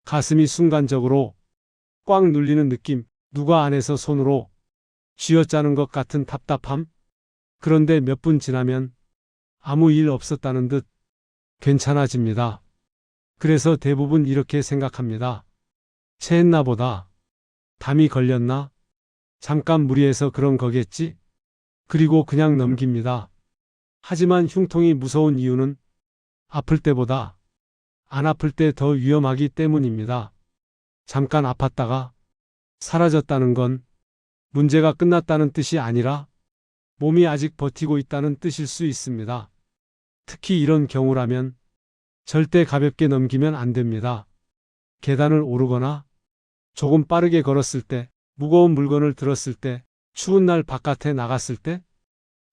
가슴이 순간적으로 꽉 눌리는 느낌, 누가 안에서 손으로 쥐어짜는 것 같은 답답함. 그런데 몇 분 지나면 아무 일 없었다는 듯 괜찮아집니다. 그래서 대부분 이렇게 생각합니다. 체했나 보다. 담이 걸렸나? 잠깐 무리해서 그런 거겠지? 그리고 그냥 넘깁니다. 하지만 흉통이 무서운 이유는 아플 때보다 안 아플 때 더 위험하기 때문입니다. 잠깐 아팠다가 사라졌다는 건 문제가 끝났다는 뜻이 아니라 몸이 아직 버티고 있다는 뜻일 수 있습니다. 특히 이런 경우라면 절대 가볍게 넘기면 안 됩니다. 계단을 오르거나 조금 빠르게 걸었을 때, 무거운 물건을 들었을 때, 추운 날 바깥에 나갔을 때,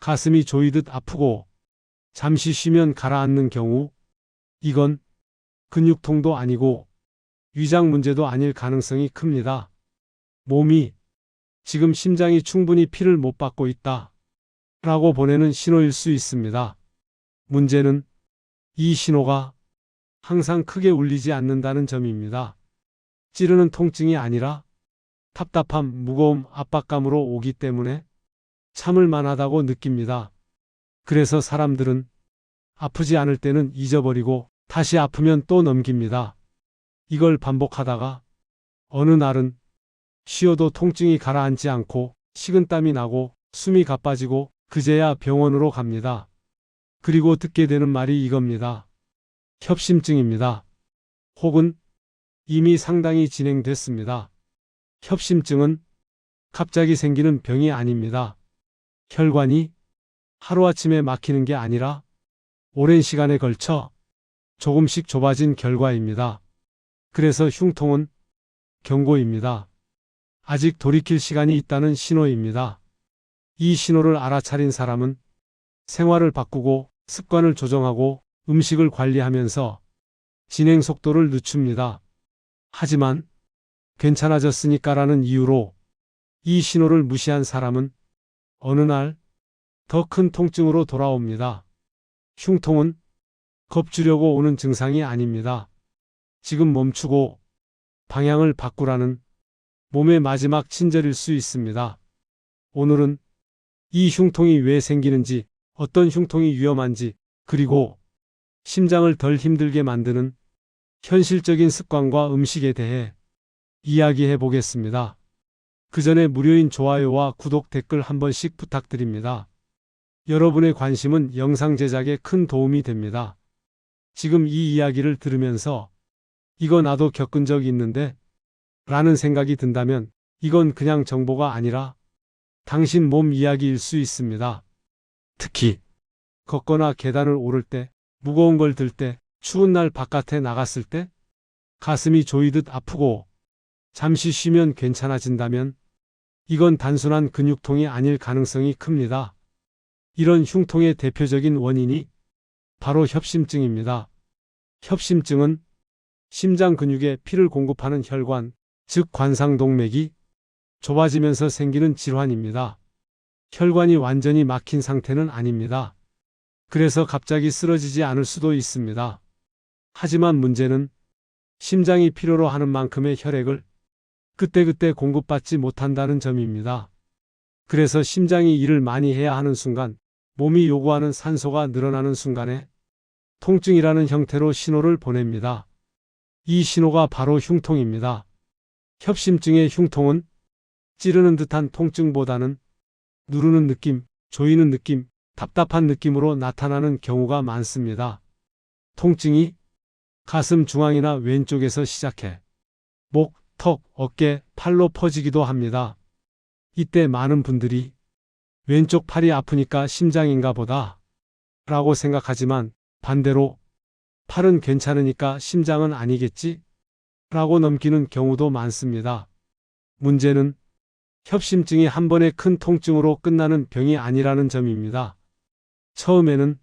가슴이 조이듯 아프고 잠시 쉬면 가라앉는 경우, 이건 근육통도 아니고 위장 문제도 아닐 가능성이 큽니다. 몸이 지금 심장이 충분히 피를 못 받고 있다 라고 보내는 신호일 수 있습니다. 문제는 이 신호가 항상 크게 울리지 않는다는 점입니다. 찌르는 통증이 아니라 답답함, 무거움, 압박감으로 오기 때문에 참을 만하다고 느낍니다. 그래서 사람들은 아프지 않을 때는 잊어버리고 다시 아프면 또 넘깁니다. 이걸 반복하다가 어느 날은 쉬어도 통증이 가라앉지 않고 식은땀이 나고 숨이 가빠지고 그제야 병원으로 갑니다. 그리고 듣게 되는 말이 이겁니다. 협심증입니다. 혹은 이미 상당히 진행됐습니다. 협심증은 갑자기 생기는 병이 아닙니다. 혈관이 하루아침에 막히는 게 아니라 오랜 시간에 걸쳐 조금씩 좁아진 결과입니다. 그래서 흉통은 경고입니다. 아직 돌이킬 시간이 있다는 신호입니다. 이 신호를 알아차린 사람은 생활을 바꾸고 습관을 조정하고 음식을 관리하면서 진행 속도를 늦춥니다. 하지만 괜찮아졌으니까라는 이유로 이 신호를 무시한 사람은 어느 날 더 큰 통증으로 돌아옵니다. 흉통은 겁주려고 오는 증상이 아닙니다. 지금 멈추고 방향을 바꾸라는 몸의 마지막 친절일 수 있습니다. 오늘은 이 흉통이 왜 생기는지, 어떤 흉통이 위험한지, 그리고 심장을 덜 힘들게 만드는 현실적인 습관과 음식에 대해 이야기해 보겠습니다. 그 전에 무료인 좋아요와 구독, 댓글 한 번씩 부탁드립니다. 여러분의 관심은 영상 제작에 큰 도움이 됩니다. 지금 이 이야기를 들으면서 이거 나도 겪은 적 있는데 라는 생각이 든다면 이건 그냥 정보가 아니라 당신 몸 이야기일 수 있습니다. 특히 걷거나 계단을 오를 때, 무거운 걸 들 때, 추운 날 바깥에 나갔을 때, 가슴이 조이듯 아프고 잠시 쉬면 괜찮아진다면 이건 단순한 근육통이 아닐 가능성이 큽니다. 이런 흉통의 대표적인 원인이 바로 협심증입니다. 협심증은 심장 근육에 피를 공급하는 혈관, 즉 관상동맥이 좁아지면서 생기는 질환입니다. 혈관이 완전히 막힌 상태는 아닙니다. 그래서 갑자기 쓰러지지 않을 수도 있습니다. 하지만 문제는 심장이 필요로 하는 만큼의 혈액을 그때그때 공급받지 못한다는 점입니다. 그래서 심장이 일을 많이 해야 하는 순간, 몸이 요구하는 산소가 늘어나는 순간에 통증이라는 형태로 신호를 보냅니다. 이 신호가 바로 흉통입니다. 협심증의 흉통은 찌르는 듯한 통증보다는 누르는 느낌, 조이는 느낌, 답답한 느낌으로 나타나는 경우가 많습니다. 통증이 가슴 중앙이나 왼쪽에서 시작해 목, 턱, 어깨, 팔로 퍼지기도 합니다. 이때 많은 분들이 왼쪽 팔이 아프니까 심장인가 보다 라고 생각하지만 반대로 팔은 괜찮으니까 심장은 아니겠지? 라고 넘기는 경우도 많습니다. 문제는 협심증이 한 번의 큰 통증으로 끝나는 병이 아니라는 점입니다. 처음에는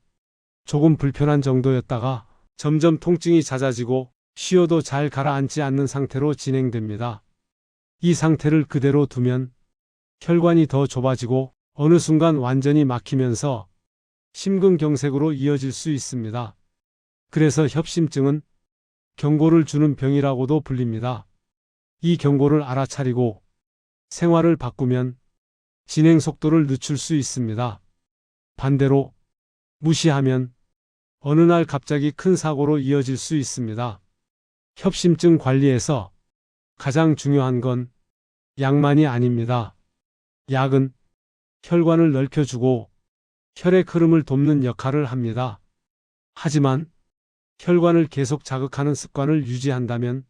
조금 불편한 정도였다가 점점 통증이 잦아지고 쉬어도 잘 가라앉지 않는 상태로 진행됩니다. 이 상태를 그대로 두면 혈관이 더 좁아지고 어느 순간 완전히 막히면서 심근경색으로 이어질 수 있습니다. 그래서 협심증은 경고를 주는 병이라고도 불립니다. 이 경고를 알아차리고 생활을 바꾸면 진행 속도를 늦출 수 있습니다. 반대로 무시하면 어느 날 갑자기 큰 사고로 이어질 수 있습니다. 협심증 관리에서 가장 중요한 건 약만이 아닙니다. 약은 혈관을 넓혀주고 혈액 흐름을 돕는 역할을 합니다. 하지만 혈관을 계속 자극하는 습관을 유지한다면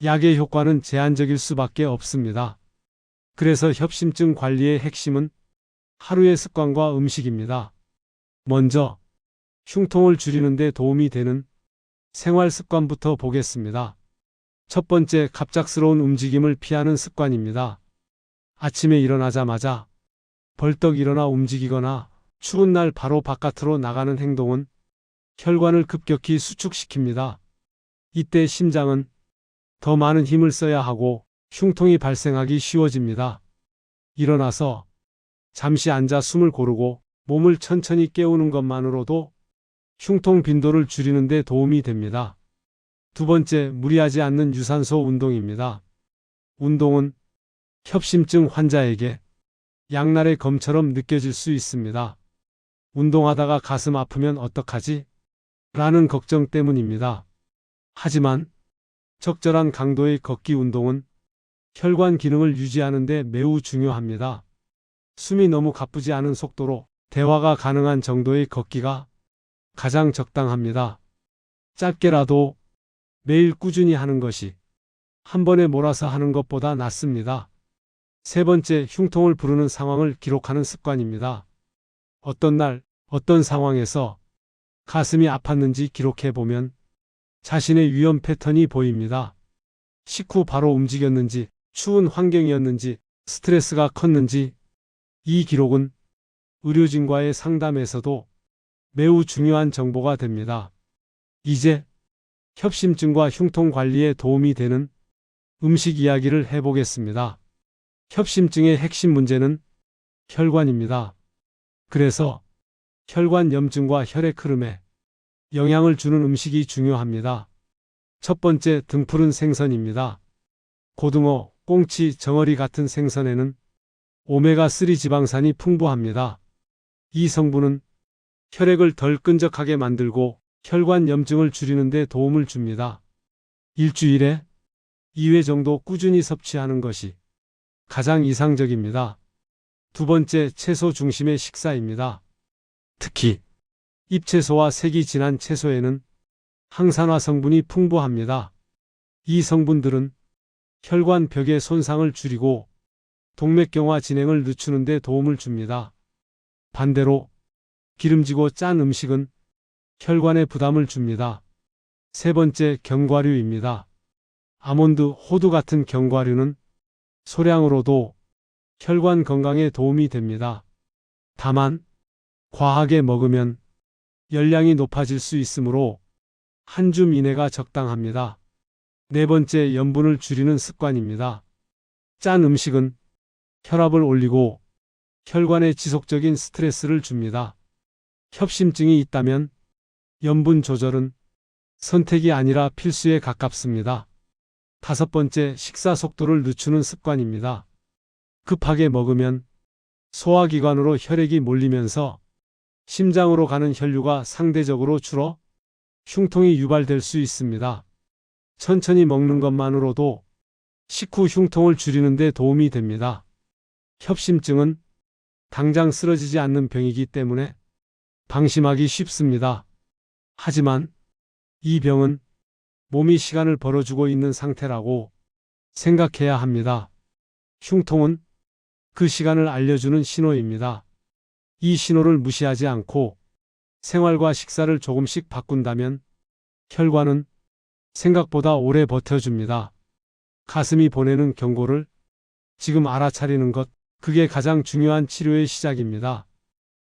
약의 효과는 제한적일 수밖에 없습니다. 그래서 협심증 관리의 핵심은 하루의 습관과 음식입니다. 먼저 흉통을 줄이는 데 도움이 되는 생활 습관부터 보겠습니다. 첫 번째, 갑작스러운 움직임을 피하는 습관입니다. 아침에 일어나자마자 벌떡 일어나 움직이거나 추운 날 바로 바깥으로 나가는 행동은 혈관을 급격히 수축시킵니다. 이때 심장은 더 많은 힘을 써야 하고 흉통이 발생하기 쉬워집니다. 일어나서 잠시 앉아 숨을 고르고 몸을 천천히 깨우는 것만으로도 흉통 빈도를 줄이는 데 도움이 됩니다. 두 번째, 무리하지 않는 유산소 운동입니다. 운동은 협심증 환자에게 양날의 검처럼 느껴질 수 있습니다. 운동하다가 가슴 아프면 어떡하지? 라는 걱정 때문입니다. 하지만 적절한 강도의 걷기 운동은 혈관 기능을 유지하는 데 매우 중요합니다. 숨이 너무 가쁘지 않은 속도로 대화가 가능한 정도의 걷기가 가장 적당합니다. 짧게라도 매일 꾸준히 하는 것이 한 번에 몰아서 하는 것보다 낫습니다. 세 번째, 흉통을 부르는 상황을 기록하는 습관입니다. 어떤 날, 어떤 상황에서 가슴이 아팠는지 기록해보면 자신의 위험 패턴이 보입니다. 식후 바로 움직였는지, 추운 환경이었는지, 스트레스가 컸는지, 이 기록은 의료진과의 상담에서도 매우 중요한 정보가 됩니다. 이제 협심증과 흉통 관리에 도움이 되는 음식 이야기를 해보겠습니다. 협심증의 핵심 문제는 혈관입니다. 그래서 혈관 염증과 혈액 흐름에 영향을 주는 음식이 중요합니다. 첫 번째, 등푸른 생선입니다. 고등어, 꽁치, 정어리 같은 생선에는 오메가3 지방산이 풍부합니다. 이 성분은 혈액을 덜 끈적하게 만들고 혈관 염증을 줄이는 데 도움을 줍니다. 일주일에 2회 정도 꾸준히 섭취하는 것이 가장 이상적입니다. 두 번째, 채소 중심의 식사입니다. 특히 잎채소와 색이 진한 채소에는 항산화 성분이 풍부합니다. 이 성분들은 혈관 벽의 손상을 줄이고 동맥경화 진행을 늦추는 데 도움을 줍니다. 반대로 기름지고 짠 음식은 혈관에 부담을 줍니다. 세 번째, 견과류입니다. 아몬드, 호두 같은 견과류는 소량으로도 혈관 건강에 도움이 됩니다. 다만 과하게 먹으면 열량이 높아질 수 있으므로 한 줌 이내가 적당합니다. 네 번째, 염분을 줄이는 습관입니다. 짠 음식은 혈압을 올리고 혈관에 지속적인 스트레스를 줍니다. 협심증이 있다면 염분 조절은 선택이 아니라 필수에 가깝습니다. 다섯 번째, 식사 속도를 늦추는 습관입니다. 급하게 먹으면 소화기관으로 혈액이 몰리면서 심장으로 가는 혈류가 상대적으로 줄어 흉통이 유발될 수 있습니다. 천천히 먹는 것만으로도 식후 흉통을 줄이는 데 도움이 됩니다. 협심증은 당장 쓰러지지 않는 병이기 때문에 방심하기 쉽습니다. 하지만 이 병은 몸이 시간을 벌어주고 있는 상태라고 생각해야 합니다. 흉통은 그 시간을 알려주는 신호입니다. 이 신호를 무시하지 않고 생활과 식사를 조금씩 바꾼다면 혈관은 생각보다 오래 버텨줍니다. 가슴이 보내는 경고를 지금 알아차리는 것, 그게 가장 중요한 치료의 시작입니다.